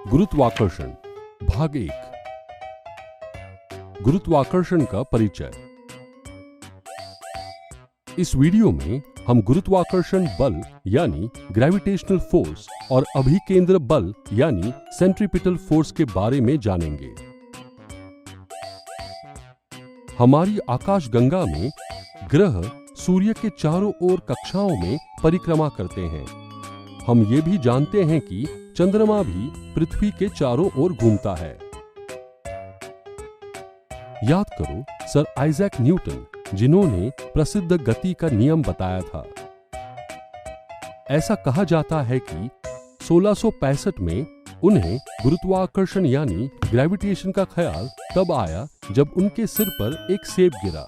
गुरुत्वाकर्षण भाग 1। गुरुत्वाकर्षण का परिचय। इस वीडियो में हम गुरुत्वाकर्षण बल यानी ग्रेविटेशनल फोर्स और अभिकेंद्र बल यानी सेंट्रीपिटल फोर्स के बारे में जानेंगे। हमारी आकाशगंगा में ग्रह सूर्य के चारों ओर कक्षाओं में परिक्रमा करते हैं। हम ये भी जानते हैं कि चंद्रमा भी पृथ्वी के चारों ओर घूमता है। याद करो सर आइजैक न्यूटन, जिन्होंने प्रसिद्ध गति का नियम बताया था। ऐसा कहा जाता है कि 1665 में उन्हें गुरुत्वाकर्षण यानी ग्रेविटेशन का ख्याल तब आया जब उनके सिर पर एक सेब गिरा।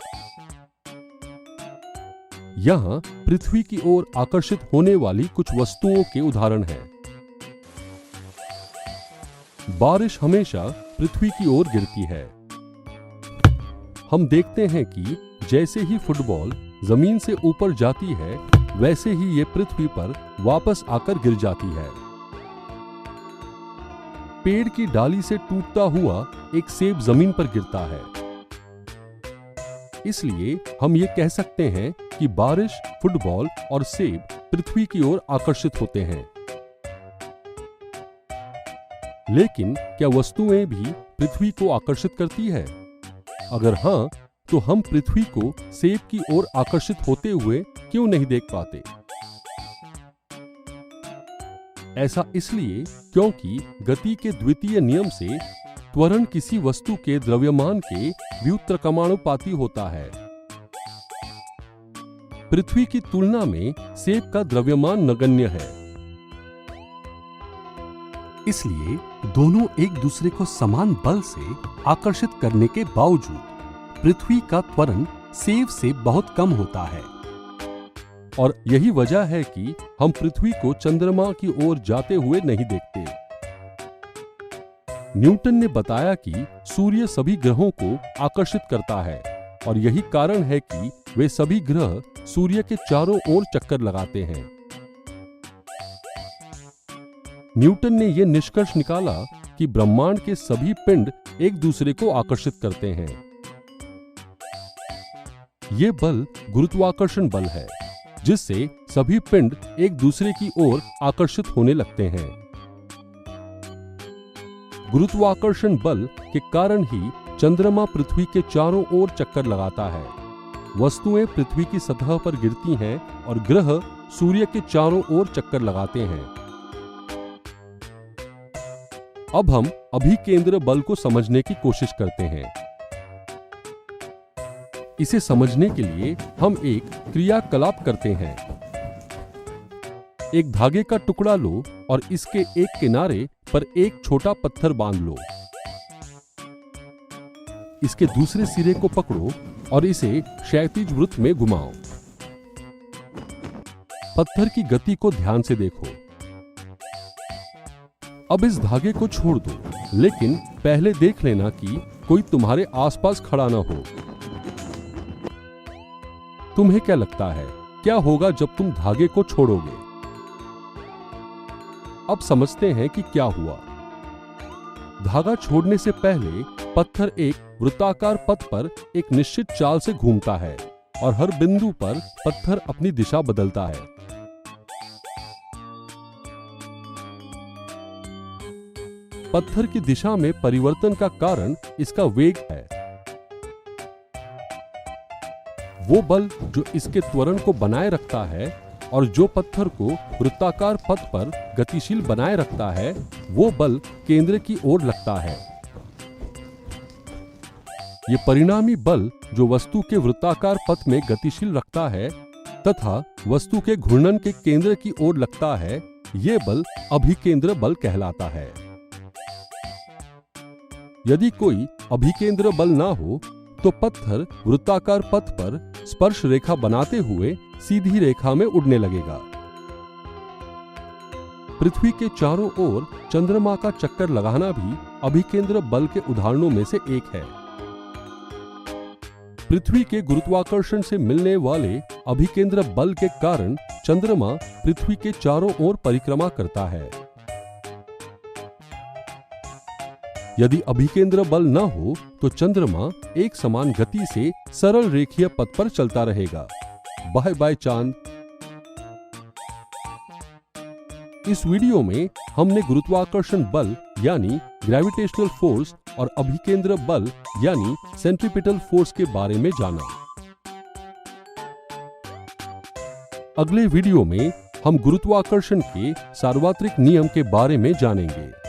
यहां पृथ्वी की ओर आकर्षित होने वाली कुछ वस्तुओं के उदाहरण हैं। बारिश हमेशा पृथ्वी की ओर गिरती है। हम देखते हैं कि जैसे ही फुटबॉल जमीन से ऊपर जाती है, वैसे ही ये पृथ्वी पर वापस आकर गिर जाती है। पेड़ की डाली से टूटता हुआ एक सेब जमीन पर गिरता है। इसलिए हम ये कह सकते हैं कि बारिश, फुटबॉल और सेब पृथ्वी की ओर आकर्षित होते हैं। लेकिन क्या वस्तुएं भी पृथ्वी को आकर्षित करती है? अगर हां, तो हम पृथ्वी को सेब की ओर आकर्षित होते हुए क्यों नहीं देख पाते? ऐसा इसलिए क्योंकि गति के द्वितीय नियम से त्वरण किसी वस्तु के द्रव्यमान के व्युत्क्रमानुपाती होता है। पृथ्वी की तुलना में सेब का द्रव्यमान नगण्य है। इसलिए दोनों एक दूसरे को समान बल से आकर्षित करने के बावजूद पृथ्वी का त्वरण सेब से बहुत कम होता है। और यही वजह है कि हम पृथ्वी को चंद्रमा की ओर जाते हुए नहीं देखते। न्यूटन ने बताया कि सूर्य सभी ग्रहों को आकर्षित करता है और यही कारण है कि वे सभी ग्रह सूर्य के चारों ओर चक्कर लगाते हैं। न्यूटन ने यह निष्कर्ष निकाला कि ब्रह्मांड के सभी पिंड एक दूसरे को आकर्षित करते हैं। यह बल गुरुत्वाकर्षण बल है, जिससे सभी पिंड एक दूसरे की ओर आकर्षित होने लगते हैं। गुरुत्वाकर्षण बल के कारण ही चंद्रमा पृथ्वी के चारों ओर चक्कर लगाता है। वस्तुएं पृथ्वी की सतह पर गिरती हैं और ग्रह सूर्य के चारों ओर चक्कर लगाते हैं। अब हम अभिकेंद्र बल को समझने की कोशिश करते हैं। इसे समझने के लिए हम एक क्रियाकलाप करते हैं। एक धागे का टुकड़ा लो और इसके एक किनारे पर एक छोटा पत्थर बांध लो। इसके दूसरे सिरे को पकड़ो और इसे क्षैतिज वृत्त में घुमाओ। पत्थर की गति को ध्यान से देखो। अब इस धागे को छोड़ दो, लेकिन पहले देख लेना कि कोई तुम्हारे आसपास खड़ा ना हो। तुम्हें क्या लगता है, क्या होगा जब तुम धागे को छोड़ोगे? अब समझते हैं कि क्या हुआ। धागा छोड़ने से पहले पत्थर एक वृत्ताकार पथ पर एक निश्चित चाल से घूमता है और हर बिंदु पर पत्थर अपनी दिशा बदलता है। पत्थर की दिशा में परिवर्तन का कारण इसका वेग है। वो बल जो इसके त्वरण को बनाए रखता है और जो पत्थर को वृत्ताकार पथ पर गतिशील बनाए रखता है, वो बल केंद्र की ओर लगता है। ये परिणामी बल जो वस्तु के वृत्ताकार पथ में गतिशील रखता है तथा वस्तु के घूर्णन के केंद्र की ओर लगता है, ये बल अभिकेंद्र बल कहलाता है। यदि कोई अभिकेंद्र बल ना हो तो पत्थर वृत्ताकार पथ पर स्पर्श रेखा बनाते हुए सीधी रेखा में उड़ने लगेगा। पृथ्वी के चारों ओर चंद्रमा का चक्कर लगाना भी अभिकेंद्र बल के उदाहरणों में से एक है। पृथ्वी के गुरुत्वाकर्षण से मिलने वाले अभिकेंद्र बल के कारण चंद्रमा पृथ्वी के चारों ओर परिक्रमा करता है। यदि अभिकेंद्र बल न हो तो चंद्रमा एक समान गति से सरल रेखीय पथ पर चलता रहेगा। बाय बाय चांद। इस वीडियो में हमने गुरुत्वाकर्षण बल यानी ग्रेविटेशनल फोर्स और अभिकेंद्र बल यानी सेंट्रीपिटल फोर्स के बारे में जाना। अगले वीडियो में हम गुरुत्वाकर्षण के सार्वत्रिक नियम के बारे में जानेंगे।